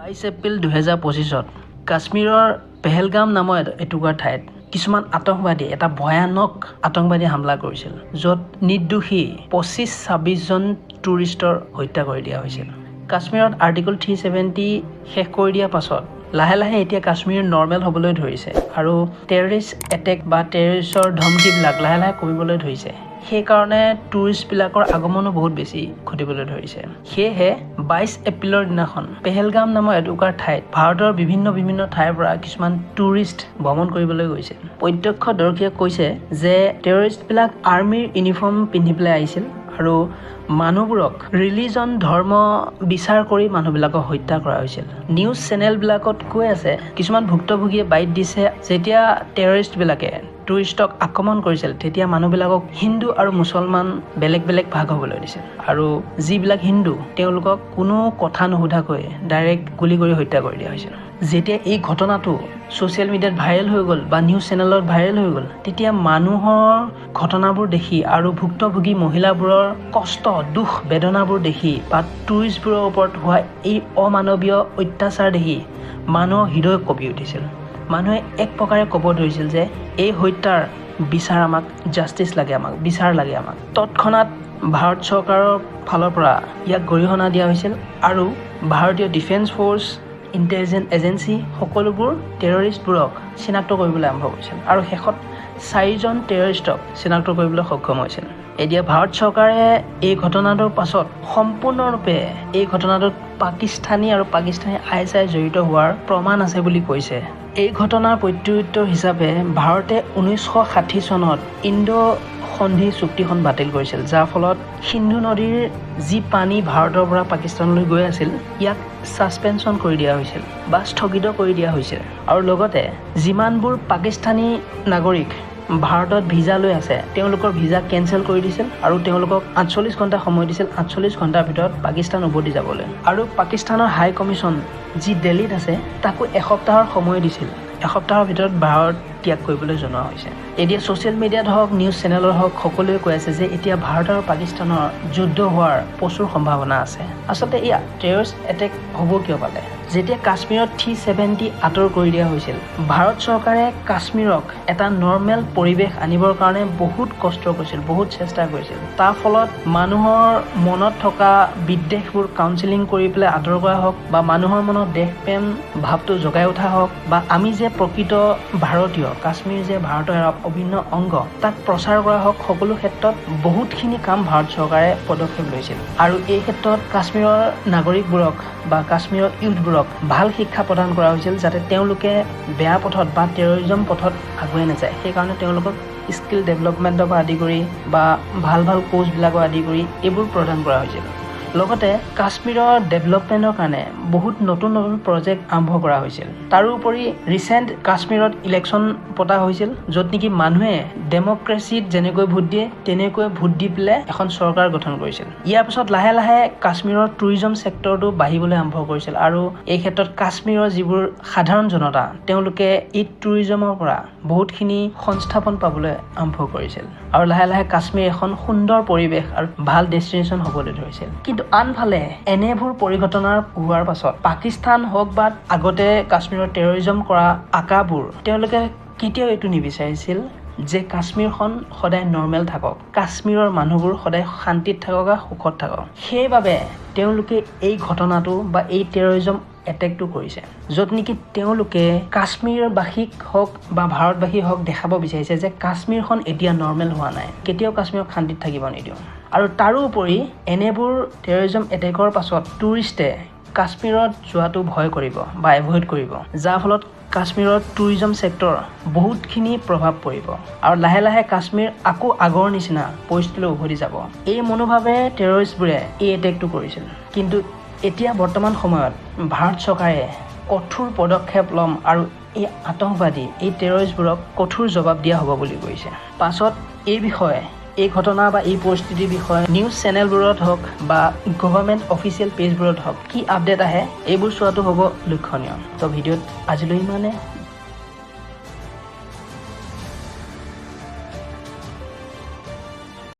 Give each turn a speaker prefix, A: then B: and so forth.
A: 22 এপ্ৰিল 2025 কাশ্মীৰৰ পেহেলগাম নামৰ এটুকুৰা ঠাইত কিছুমান আতংকবাদী এটা ভয়ানক আতংকবাদী হামলা কৰিছিল য'ত নিৰ্দোষী 25-26 জন টুৰিষ্টৰ হত্যা কৰি দিয়া হৈছিল। কাশ্মীৰত আৰ্টিকল 370 শেষ কৰি দিয়াৰ পাছত লাহে লাহে এতিয়া কাশ্মীৰ নৰ্মেল হ'বলৈ ধৰিছে আৰু টেৰৰিষ্ট এটেক বা টেৰৰিষ্টৰ ধমকিবিলাক লাহে লাহে কমিবলৈ ধৰিছে। সেইকাৰণে টুৰিষ্টবিলাকৰ আগমনো বহুত বেছি ঘটিবলৈ ধৰিছে। সেয়েহে 22 এপ্ৰিলৰ দিনাখন পেহেলগাম নামৰ এটুকুৰা ঠাইত ভাৰতৰ বিভিন্ন ঠাইৰ পৰা কিছুমান টুৰিষ্ট ভ্ৰমণ কৰিবলৈ গৈছে। প্ৰত্যক্ষদৰ্শীয়ে কৈছে যে টেৰৰিষ্টবিলাক আৰ্মিৰ ইউনিফৰ্ম পিন্ধি পেলাই আহিছিল আৰু মানুহবোৰক ৰিলিজন ধৰ্ম বিচাৰ কৰি মানুহবিলাকক হত্যা কৰা হৈছিল। নিউজ চেনেলবিলাকত কৈ আছে কিছুমান ভুক্তভোগীয়ে বাইট দিছে যেতিয়া টেৰৰিষ্টবিলাকে টুৰিষ্টক আক্ৰমণ কৰিছিল তেতিয়া মানুহবিলাকক হিন্দু আৰু মুছলমান বেলেগ বেলেগ ভাগ হ'বলৈ দিছিল আৰু যিবিলাক হিন্দু তেওঁলোকক কোনো কথা নুসুধাকৈ ডাইৰেক্ট গুলি কৰি হত্যা কৰি দিয়া হৈছিল। যেতিয়া এই ঘটনাটো ছ'চিয়েল মিডিয়াত ভাইৰেল হৈ গ'ল বা নিউজ চেনেলত ভাইৰেল হৈ গ'ল তেতিয়া মানুহৰ ঘটনাবোৰ দেখি আৰু ভুক্তভোগী মহিলাবোৰৰ কষ্ট দুখ বেদনাবোৰ দেখি বা টুৰিষ্টবোৰৰ ওপৰত হোৱা এই অমানৱীয় অত্যাচাৰ দেখি মানুহৰ হৃদয় কঁপি উঠিছিল। মানুহে এক প্ৰকাৰে ক'ব ধৰিছিল যে এই হত্যাৰ বিচাৰ আমাক জাষ্টিচ লাগে, আমাক বিচাৰ লাগে আমাক। তৎক্ষণাত ভাৰত চৰকাৰৰ ফালৰ পৰা ইয়াক গৰিহণা দিয়া হৈছিল আৰু ভাৰতীয় ডিফেন্স ফ'ৰ্চ ইণ্টেলিজেন্স এজেঞ্চি সকলোবোৰ টেৰৰিষ্টবোৰক চিনাক্ত কৰিবলৈ আৰম্ভ কৰিছিল আৰু শেষত 4জন টেৰৰিষ্টক চিনাক্ত কৰিবলৈ সক্ষম হৈছিল। এতিয়া ভাৰত চৰকাৰে এই ঘটনাটোৰ পাছত সম্পূৰ্ণৰূপে এই ঘটনাটোত পাকিস্তানী ISI জড়িত হোৱাৰ প্ৰমাণ আছে বুলি কৈছে। এই ঘটনাৰ প্ৰত্যুত্তৰ হিচাপে ভাৰতে 1960 চনত ইণ্ডো সন্ধি চুক্তিখন বাতিল কৰিছিল, যাৰ ফলত সিন্ধু নদীৰ যি পানী ভাৰতৰ পৰা পাকিস্তানলৈ গৈ আছিল ইয়াক ছাছপেনশ্যন কৰি দিয়া হৈছিল বা স্থগিত কৰি দিয়া হৈছিল আৰু লগতে যিমানবোৰ পাকিস্তানী নাগৰিক ভাৰতত ভিজা লৈ আছে তেওঁলোকৰ ভিজা কেঞ্চেল কৰি দিছিল আৰু তেওঁলোকক 48 ঘণ্টা সময় দিছিল 48 ঘণ্টাৰ ভিতৰত পাকিস্তান উভতি যাবলৈ আৰু পাকিস্তানৰ হাই কমিশ্যন যি দিল্লীত আছে তাকো এসপ্তাহৰ সময় দিছিল। এসপ্তাহৰ ভিতৰত ভাৰত ত্যাগ কৰিবলৈ জনোৱা হৈছে। এতিয়া ছ'চিয়েল মিডিয়াত হওক নিউজ চেনেলত হওক সকলোৱে কৈ আছে যে এতিয়া ভাৰত আৰু পাকিস্তানৰ যুদ্ধ হোৱাৰ প্ৰচুৰ সম্ভাৱনা আছে। আচলতে এয়া টেৰৰিষ্ট এটেক হ'ব কিয় পালে? যেতিয়া কাশ্মীৰত 370 আঁতৰ কৰি দিয়া হৈছিল ভাৰত চৰকাৰে কাশ্মীৰক এটা নৰ্মেল পৰিৱেশ আনিবৰ কাৰণে বহুত কষ্ট কৰিছিল, বহুত চেষ্টা কৰিছিল। তাৰ ফলত মানুহৰ মনত থকা বিদ্বেষবোৰ কাউন্সেলিং কৰি পেলাই আঁতৰ কৰা হওক বা মানুহৰ মনত দেশপ্ৰেম ভাৱটো জগাই উঠা হওক বা আমি যে প্ৰকৃত ভাৰতীয়, কাশ্মীৰ যে ভাৰতৰ এটা অভিন্ন অংগ তাক প্ৰচাৰ কৰা হওক, সকলো ক্ষেত্ৰত বহুতখিনি কাম ভাৰত চৰকাৰে পদক্ষেপ লৈছিল আৰু এই ক্ষেত্ৰত কাশ্মীৰৰ নাগৰিকবোৰক বা কাশ্মীৰৰ ইউথবোৰক ভাল শিক্ষা প্ৰদান কৰা হৈছিল যাতে তেওঁলোকে বেয়া পথত বা টেৰৰিজম পথত আগুৱাই নাযায়। সেইকাৰণে তেওঁলোকক স্কিল ডেভেলপমেণ্টৰ পৰা আদি কৰি বা ভাল কোৰ্চবিলাকৰ আদি কৰি এইবোৰ প্ৰদান কৰা হৈছিল। লগতে কাশ্মীৰৰ ডেভেলপমেণ্টৰ কাৰণে বহুত নতুন প্ৰজেক্ট আৰম্ভ কৰা হৈছিল। তাৰোপৰি ৰিচেণ্ট কাশ্মীৰত ইলেকশ্যন পতা হৈছিল য'ত নেকি মানুহে ডেমক্ৰেচিত যেনেকৈ ভোট দিয়ে তেনেকৈ ভোট দি পেলাই এখন চৰকাৰ গঠন কৰিছিল। ইয়াৰ পিছত লাহে লাহে কাশ্মীৰৰ টুৰিজম ছেক্টৰটো বাঢ়িবলৈ আৰম্ভ কৰিছিল আৰু এই ক্ষেত্ৰত কাশ্মীৰৰ যিবোৰ সাধাৰণ জনতা তেওঁলোকে এই টুৰিজমৰ পৰা বহুতখিনি সংস্থাপন পাবলৈ আৰম্ভ কৰিছিল আৰু লাহে লাহে কাশ্মীৰ এখন সুন্দৰ পৰিৱেশ আৰু ভাল ডেষ্টিনেশ্যন হ'বলৈ ধৰিছিল। কিন্তু আনফালে এনেবোৰ পৰিঘটনাৰ হোৱাৰ পাছত পাকিস্তান হওক বা আগতে কাশ্মীৰৰ টেৰৰিজম কৰা আকাবোৰ তেওঁলোকে কেতিয়াও এইটো নিবিচাৰিছিল যে কাশ্মীৰখন সদায় নৰ্মেল থাকক, কাশ্মীৰৰ মানুহবোৰ সদায় শান্তিত থাকক বা সুখত থাকক। সেইবাবে তেওঁলোকে এই ঘটনাটো বা এই টেৰৰিজম এটেকটো কৰিছে য'ত নেকি তেওঁলোকে কাশ্মীৰবাসীক হওক বা ভাৰতবাসী হওক দেখাব বিচাৰিছে যে কাশ্মীৰখন এতিয়া নৰ্মেল হোৱা নাই, কেতিয়াও কাশ্মীৰক শান্তিত থাকিব নিদিওঁ। আৰু তাৰোপৰি এনেবোৰ টেৰৰিজম এটেকৰ পাছত টুৰিষ্টে কাশ্মীৰত যোৱাটো ভয় কৰিব বা এভইড কৰিব, যাৰ ফলত কাশ্মীৰৰ টুৰিজম ছেক্টৰ বহুতখিনি প্ৰভাৱ পৰিব আৰু লাহে লাহে কাশ্মীৰ আকৌ আগৰ নিচিনা পৰিস্থিতিলৈ উভতি যাব। এই মনোভাৱে টেৰৰিষ্টবোৰে এই এটেকটো কৰিছিল। কিন্তু এতিয়া বৰ্তমান সময়ত ভাৰত চৰকাৰে কঠোৰ পদক্ষেপ ল'ম আৰু এই আতংকবাদী এই টেৰৰিষ্টবোৰক কঠোৰ জবাব দিয়া হ'ব বুলি কৈছে। পাছত এই বিষয়ে এই ঘটনা বা এই পৰিস্থিতিৰ বিষয়ে নিউজ চেনেলবোৰত হওক বা গভৰ্ণমেণ্ট অফিচিয়েল পেজবোৰত হওক কি আপডেট আহে এইবোৰ চোৱাটো হ'ব লক্ষণীয়। তো ভিডিঅ'ত আজিলৈ ইমানে।